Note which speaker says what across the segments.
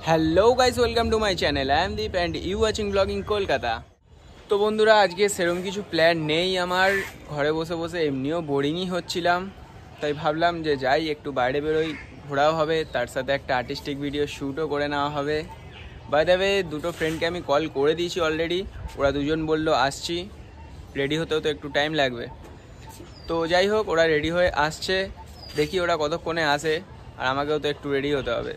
Speaker 1: Hello guys, welcome to my channel. I am Deep and you watching ব্লগিং কলকাতা। তো বন্ধুরা, আজকে সেরকম কিছু প্ল্যান নেই আমার। ঘরে বসে বসে এমনিও বোরিংই হচ্ছিলাম, তাই ভাবলাম যে যাই একটু বাইরে বেরোই, ঘোরাও হবে, তার সাথে একটা আর্টিস্টিক ভিডিও শ্যুটও করে নেওয়া হবে। বাই দ্য ওয়ে, দুটো ফ্রেন্ডকে আমি কল করে দিয়েছি অলরেডি। ওরা দুজন বললো আসছি, রেডি হতেও তো একটু টাইম লাগবে। তো যাই হোক, ওরা রেডি হয়ে আসছে, দেখি ওরা কতক্ষণে আসে, আর আমাকেও তো একটু রেডি হতে হবে।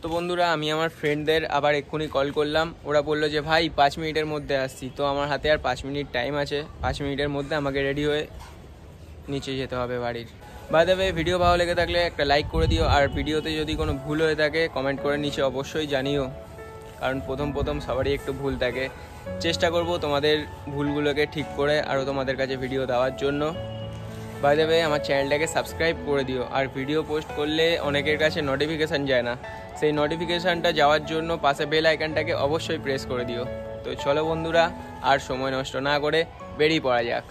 Speaker 1: তো বন্ধুরা, আমি আমার ফ্রেন্ডদের আবার এক্ষুনি কল করলাম। ওরা বললো যে ভাই 5 মিনিটের মধ্যে আসছি। তো আমার হাতে আর 5 মিনিট টাইম আছে। 5 মিনিটের মধ্যে আমাকে রেডি হয়ে নিচে যেতে হবে বাড়ির। বাই দ্য ওয়ে, ভিডিও ভালো লেগে থাকলে একটা লাইক করে দিও, আর ভিডিওতে যদি কোনো ভুল হয়ে থাকে কমেন্ট করে নিচে অবশ্যই জানিও, কারণ প্রথম সবারই একটু ভুল থাকে। চেষ্টা করব তোমাদের ভুলগুলোকে ঠিক করে আরও তোমাদের কাছে ভিডিও দেওয়ার জন্য। বাই দ্য ওয়ে, আমার চ্যানেলটাকে সাবস্ক্রাইব করে দিও, আর ভিডিও পোস্ট করলে অনেকের কাছে নোটিফিকেশান যায় না, সেই নোটিফিকেশানটা যাওয়ার জন্য পাশে বেল আইকনটাকে অবশ্যই প্রেস করে দিও। তো চলো বন্ধুরা, আর সময় নষ্ট না করে বেরিয়ে পড়া যাক।